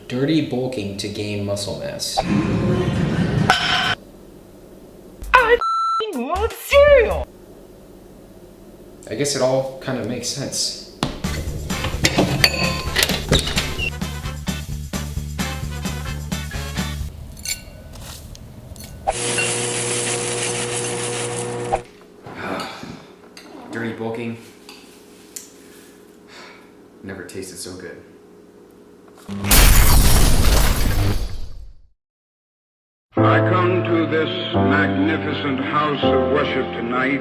Dirty bulking to gain muscle mass. I love cereal! I guess it all kind of makes sense. Dirty bulking. Never tasted so good. I come to this magnificent house of worship tonight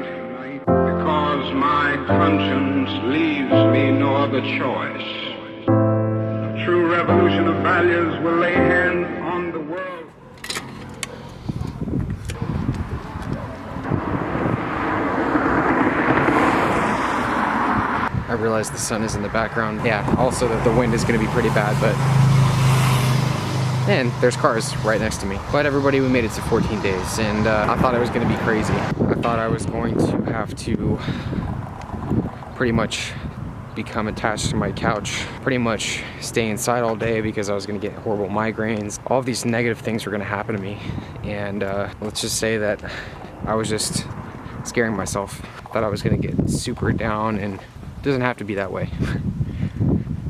because my conscience leaves me no other choice. A true revolution of values will lay hands on the world. I realize the sun is in the background. Yeah, also that the wind is gonna be pretty bad, but and there's cars right next to me. But everybody, we made it to 14 days, and I thought it was gonna be crazy. I thought I was going to have to pretty much become attached to my couch, pretty much stay inside all day because I was gonna get horrible migraines. All of these negative things were gonna happen to me, and let's just say that I was just scaring myself. Thought I was gonna get super down, and it doesn't have to be that way.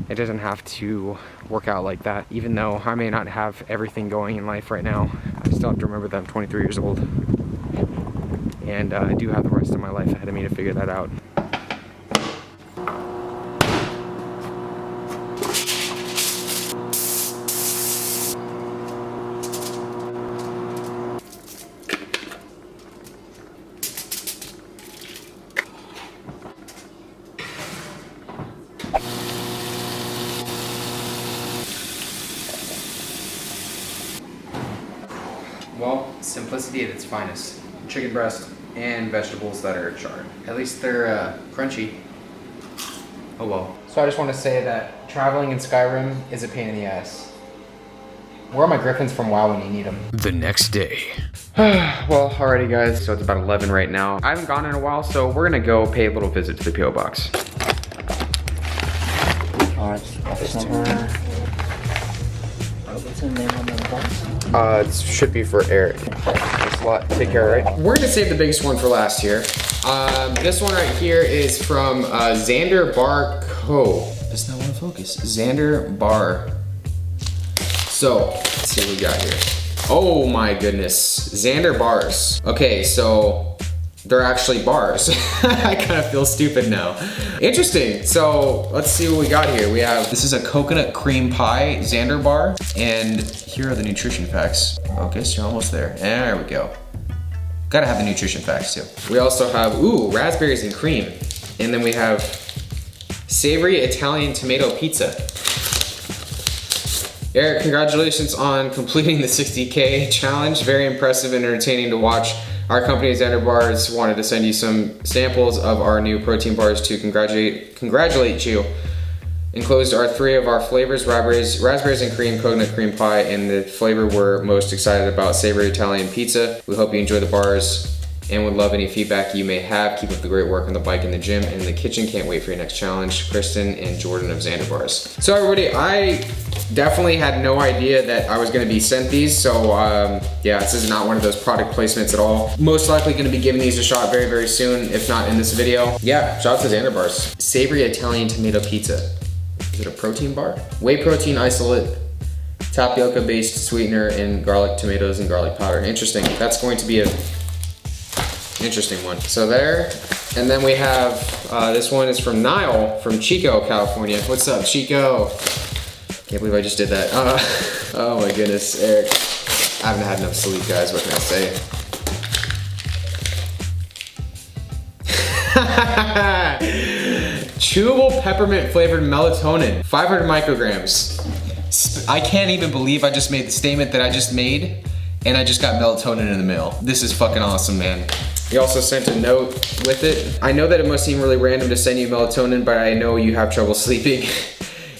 It doesn't have to work out like that. Even though I may not have everything going in life right now, I still have to remember that I'm 23 years old. And I do have the rest of my life ahead of me to figure that out. Well, simplicity at its finest. Chicken breast and vegetables that are charred. At least they're crunchy. Oh well. So I just want to say that traveling in Skyrim is a pain in the ass. Where are my griffins from WoW when you need them? The next day. Well, alrighty guys, so it's about 11 right now. I haven't gone in a while, so we're gonna go pay a little visit to the P.O Box. What's the name on the box? It should be for Erik. Thanks a lot. Take care, right? We're gonna save the biggest one for last here. This one right here is from Xander Bar Co. Does not want to focus. Xander Bar. So, let's see what we got here. Oh my goodness. Xander bars. Okay, so they're actually bars. I kind of feel stupid now. Interesting. So let's see what we got here. We have, this is a coconut cream pie Xander bar. And here are the nutrition facts. Focus, you're almost there. There we go. Gotta have the nutrition facts too. We also have, ooh, raspberries and cream. And then we have savory Italian tomato pizza. Erik, congratulations on completing the 60K challenge. Very impressive and entertaining to watch. Our company, Xander Bars, wanted to send you some samples of our new protein bars to congratulate you. Enclosed are 3 of our flavors, raspberries and cream, coconut cream pie, and the flavor we're most excited about, savory Italian pizza. We hope you enjoy the bars and would love any feedback you may have. Keep up the great work on the bike, in the gym, and in the kitchen. Can't wait for your next challenge. Kristen and Jordan of Xander Bars. So everybody, I definitely had no idea that I was gonna be sent these, so yeah, this is not one of those product placements at all. Most likely gonna be giving these a shot very, very soon, if not in this video. Yeah, shout out to Xander Bars. Savory Italian tomato pizza. Is it a protein bar? Whey protein isolate, tapioca-based sweetener, and garlic tomatoes and garlic powder. Interesting. That's going to be a interesting one. So there, and then we have, this one is from Niall from Chico, California. What's up, Chico? Can't believe I just did that. Oh my goodness, Erik. I haven't had enough sleep, guys, what can I say? Chewable peppermint flavored melatonin, 500 micrograms. I can't even believe I just made the statement that I just made, and I just got melatonin in the mail. This is fucking awesome, man. He also sent a note with it. I know that it must seem really random to send you melatonin, but I know you have trouble sleeping.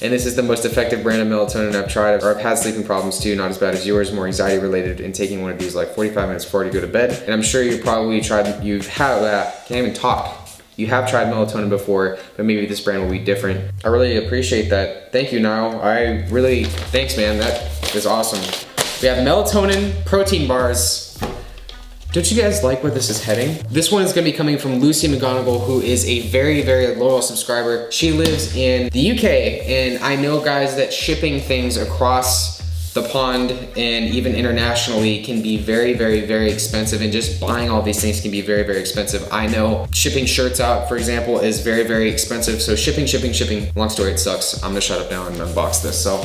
And this is the most effective brand of melatonin I've tried, or I've had sleeping problems too, not as bad as yours, more anxiety related, and taking one of these like 45 minutes before you go to bed. And I'm sure you probably tried, can't even talk. you have tried melatonin before, but maybe this brand will be different. I really appreciate that. Thank you, Niall. Thanks, man. That is awesome. We have melatonin protein bars. Don't you guys like where this is heading? This one is gonna be coming from Lucy McGonigal, who is a very, very loyal subscriber. She lives in the UK, and I know, guys, that shipping things across the pond and even internationally can be very, very, very expensive, and just buying all these things can be very, very expensive. I know shipping shirts out, for example, is very, very expensive. So shipping. Long story, it sucks. I'm gonna shut up now and unbox this, so.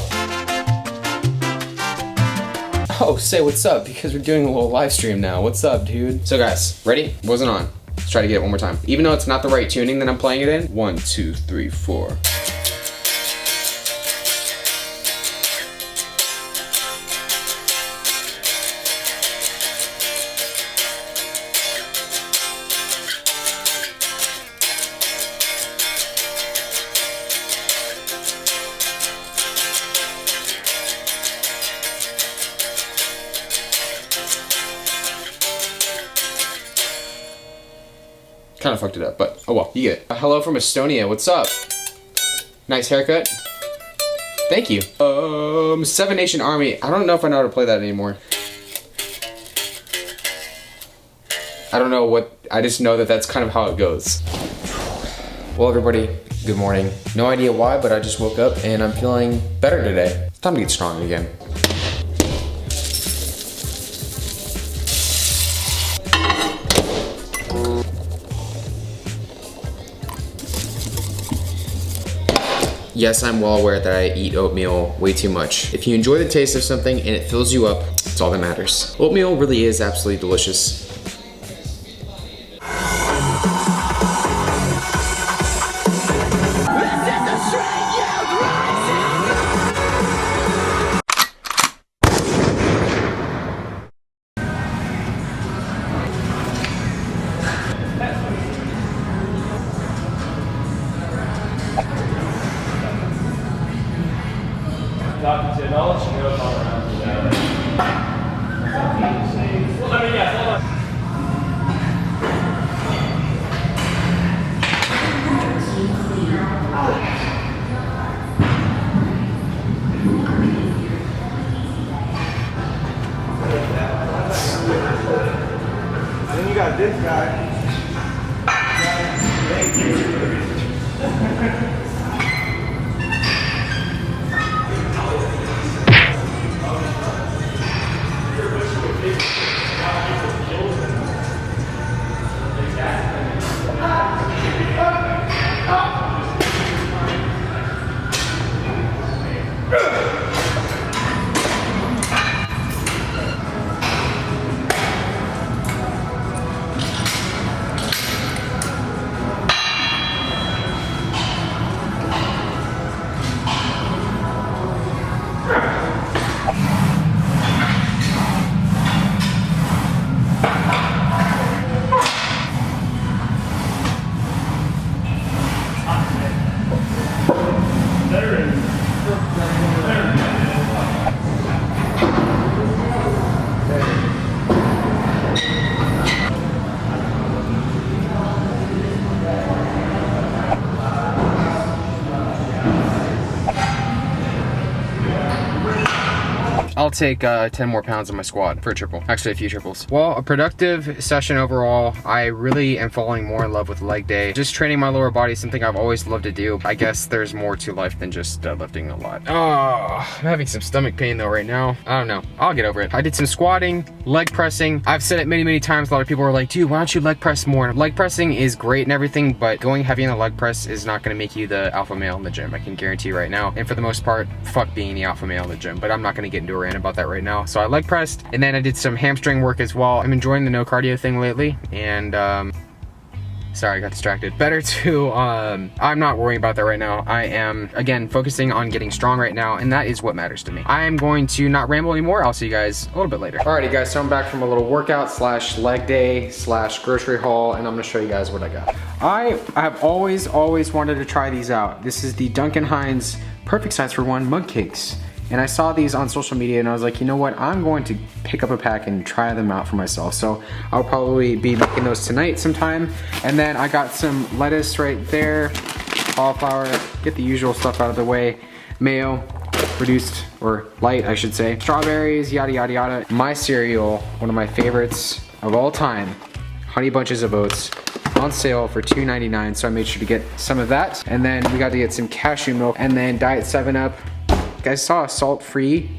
Oh, say what's up, because we're doing a little live stream now. What's up, dude? So guys, ready? Wasn't on. Let's try to get it one more time. Even though it's not the right tuning that I'm playing it in. 1, 2, 3, 4. Kind of fucked it up, but oh well, you get it. Hello from Estonia, what's up? Nice haircut. Thank you. Seven Nation Army. I don't know if I know how to play that anymore. I don't know what, I just know that that's kind of how it goes. Well, everybody, good morning. No idea why, but I just woke up and I'm feeling better today. It's time to get strong again. Yes, I'm well aware that I eat oatmeal way too much. If you enjoy the taste of something and it fills you up, it's all that matters. Oatmeal really is absolutely delicious. Then you got this guy. Thank you. I'll take 10 more pounds on my squat for a triple. Actually, a few triples. Well, a productive session overall. I really am falling more in love with leg day. Just training my lower body is something I've always loved to do. I guess there's more to life than just lifting a lot. Oh, I'm having some stomach pain though right now. I don't know. I'll get over it. I did some squatting, leg pressing. I've said it many, many times. A lot of people are like, dude, why don't you leg press more? Leg pressing is great and everything, but going heavy in the leg press is not gonna make you the alpha male in the gym. I can guarantee you right now. And for the most part, fuck being the alpha male in the gym, but I'm not gonna get into a rant about that right now. So I leg pressed, and then I did some hamstring work as well. I'm enjoying the no cardio thing lately, and sorry, I got distracted. Better to, I'm not worrying about that right now. I am, again, focusing on getting strong right now, and that is what matters to me. I am going to not ramble anymore. I'll see you guys a little bit later. Alrighty guys, so I'm back from a little workout slash leg day slash grocery haul, and I'm gonna show you guys what I got. I have always wanted to try these out. This is the Duncan Hines Perfect Size for One mug cakes. And I saw these on social media and I was like, you know what, I'm going to pick up a pack and try them out for myself. So I'll probably be making those tonight sometime. And then I got some lettuce right there, cauliflower, get the usual stuff out of the way, mayo, reduced or light I should say, strawberries, yada yada yada. My cereal, one of my favorites of all time, Honey Bunches of Oats, on sale for $2.99, so I made sure to get some of that. And then we got to get some cashew milk and then Diet 7-Up. You guys saw a salt-free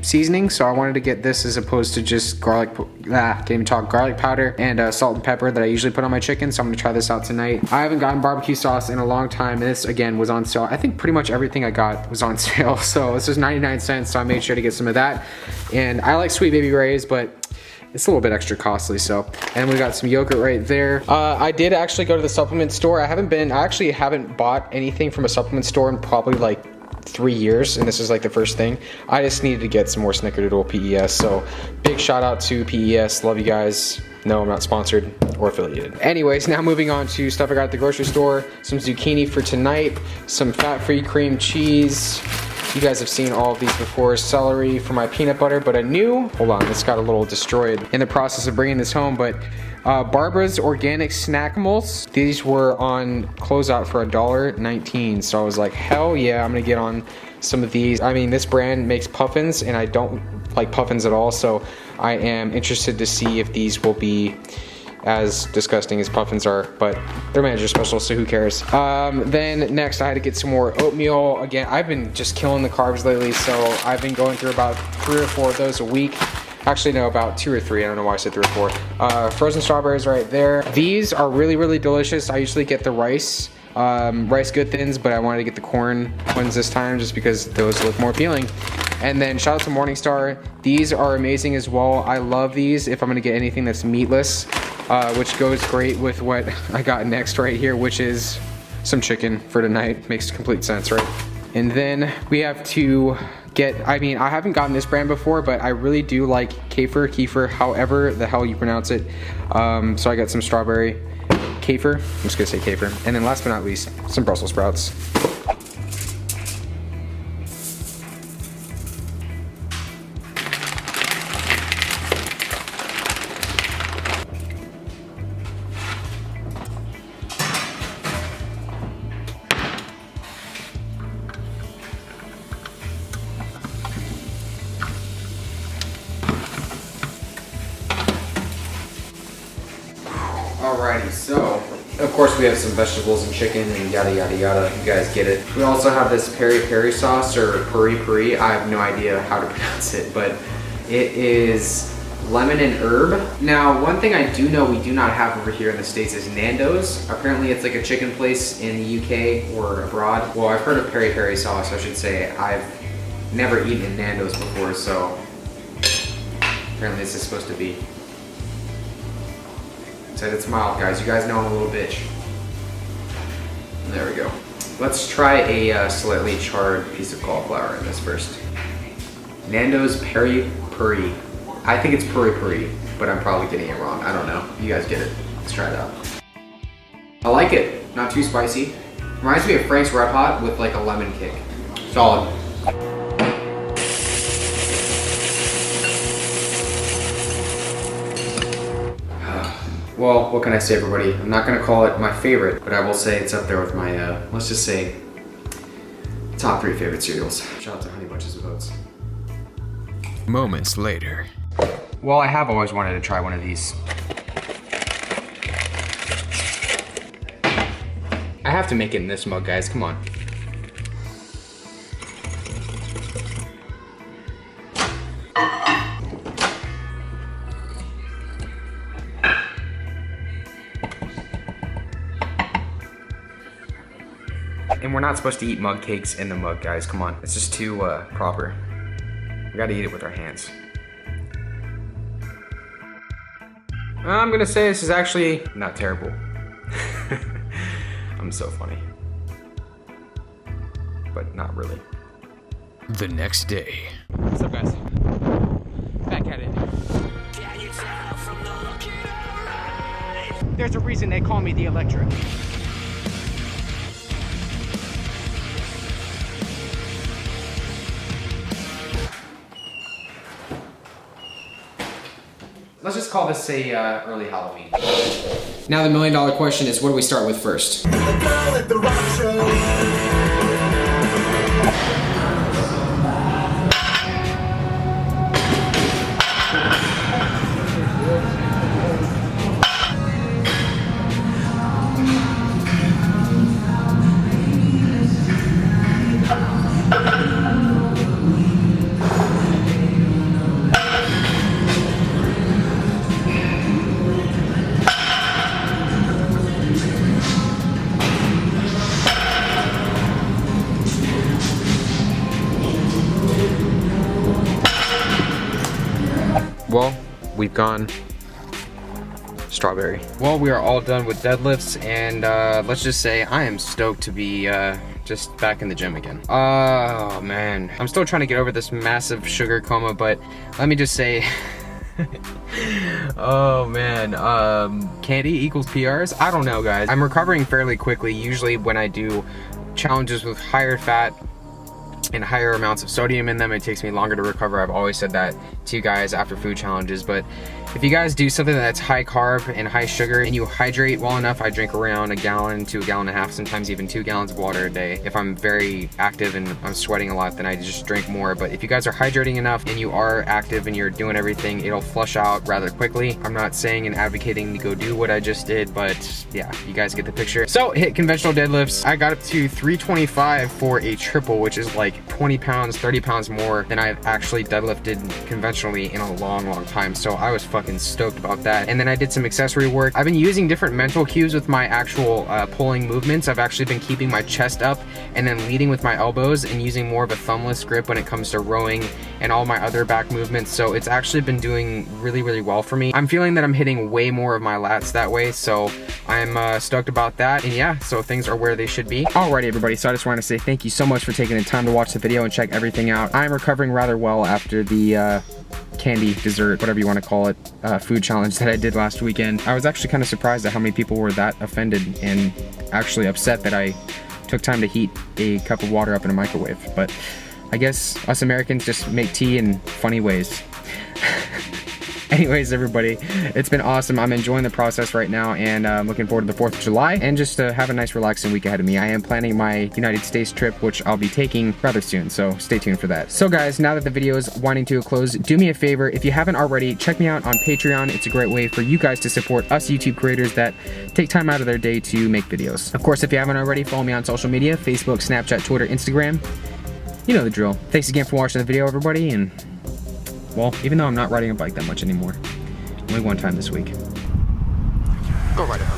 seasoning, so I wanted to get this as opposed to just garlic powder and salt and pepper that I usually put on my chicken, so I'm gonna try this out tonight. I haven't gotten barbecue sauce in a long time, and this again was on sale. I think pretty much everything I got was on sale, so this was 99 cents, so I made sure to get some of that. And I like Sweet Baby Ray's, but it's a little bit extra costly, so. And we got some yogurt right there. I did actually go to the supplement store. I actually haven't bought anything from a supplement store in probably like 3 years, and this is like the first thing. I just needed to get some more Snickerdoodle PES, so big shout out to PES, love you guys. No, I'm not sponsored or affiliated. Anyways, now moving on to stuff I got at the grocery store. Some zucchini for tonight, some fat-free cream cheese. You guys have seen all of these before. Celery for my peanut butter, but hold on, this got a little destroyed in the process of bringing this home, but Barbara's Organic Snackimals. These were on closeout for $1.19, so I was like, hell yeah, I'm gonna get on some of these. I mean, this brand makes puffins, and I don't like puffins at all, so I am interested to see if these will be as disgusting as puffins are, but they're manager special, so who cares. Then next I had to get some more oatmeal. Again, I've been just killing the carbs lately, so I've been going through about 3 or 4 of those a week. Actually, no, about 2 or 3. I don't know why I said 3 or 4. Frozen strawberries right there. These are really, really delicious. I usually get the rice good thins, but I wanted to get the corn ones this time just because those look more appealing. And then shout out to Morningstar. These are amazing as well. I love these if I'm gonna get anything that's meatless, which goes great with what I got next right here, which is some chicken for tonight. Makes complete sense, right? And then we have to get, I haven't gotten this brand before, but I really do like kefir, however the hell you pronounce it. So I got some strawberry kefir, I'm just gonna say kefir. And then last but not least, some Brussels sprouts. Alrighty, so of course we have some vegetables and chicken and yada yada yada, you guys get it. We also have this peri peri sauce, or puri puri, I have no idea how to pronounce it, but it is lemon and herb. Now, one thing I do know we do not have over here in the States is Nando's. Apparently it's like a chicken place in the UK or abroad. Well, I've heard of peri peri sauce, I should say. I've never eaten Nando's before, so apparently this is supposed to be. Said it's mild, guys. You guys know I'm a little bitch. There we go. Let's try a slightly charred piece of cauliflower in this first. Nando's peri puri. I think it's puri puri, but I'm probably getting it wrong. I don't know. You guys get it. Let's try it out. I like it. Not too spicy. Reminds me of Frank's Red Hot with like a lemon kick. Solid. Well, what can I say, everybody? I'm not gonna call it my favorite, but I will say it's up there with my, let's just say, top 3 favorite cereals. Shout out to Honey Bunches of Oats. Moments later. Well, I have always wanted to try one of these. I have to make it in this mug, guys, come on. And we're not supposed to eat mug cakes in the mug, guys. Come on. It's just too proper. We gotta eat it with our hands. I'm gonna say this is actually not terrible. I'm so funny. But not really. The next day. What's up, guys? Back at it. There's a reason they call me TheElectric. let's just call this a early Halloween. Now the $1 million question is, what do we start with first? Well, we've gone strawberry. Well, we are all done with deadlifts, and let's just say I am stoked to be just back in the gym again. Oh man, I'm still trying to get over this massive sugar coma, but let me just say, oh man, candy equals PRs? I don't know, guys. I'm recovering fairly quickly. Usually when I do challenges with higher fat and higher amounts of sodium in them, it takes me longer to recover. I've always said that to you guys after food challenges, but if you guys do something that's high carb and high sugar and you hydrate well enough, I drink around 1 gallon to 1.5 gallons, sometimes even 2 gallons of water a day. If I'm very active and I'm sweating a lot, then I just drink more. But if you guys are hydrating enough and you are active and you're doing everything, it'll flush out rather quickly. I'm not saying and advocating to go do what I just did, but yeah, you guys get the picture. So hit conventional deadlifts. I got up to 325 for a triple, which is like 20 pounds, 30 pounds more than I've actually deadlifted conventionally in a long time. So I was fucking stoked about that. And then I did some accessory work. I've been using different mental cues with my actual pulling movements. I've actually been keeping my chest up and then leading with my elbows and using more of a thumbless grip when it comes to rowing and all my other back movements. So it's actually been doing really well for me. I'm feeling that I'm hitting way more of my lats that way, so I'm stoked about that. And yeah, so things are where they should be. Alrighty everybody, so I just want to say thank you so much for taking the time to watch the video and check everything out. I'm recovering rather well after the candy, dessert, whatever you want to call it, food challenge that I did last weekend. I was actually kind of surprised at how many people were that offended and actually upset that I took time to heat a cup of water up in a microwave. But I guess us Americans just make tea in funny ways. Anyways, everybody, it's been awesome. I'm enjoying the process right now, and I'm looking forward to the 4th of July and just to have a nice relaxing week ahead of me. I am planning my United States trip, which I'll be taking rather soon, so stay tuned for that. So guys, now that the video is winding to a close, do me a favor. If you haven't already, check me out on Patreon. It's a great way for you guys to support us YouTube creators that take time out of their day to make videos. Of course, if you haven't already, follow me on social media, Facebook, Snapchat, Twitter, Instagram. You know the drill. Thanks again for watching the video, everybody, and well, even though I'm not riding a bike that much anymore, only one time this week. Go right ahead.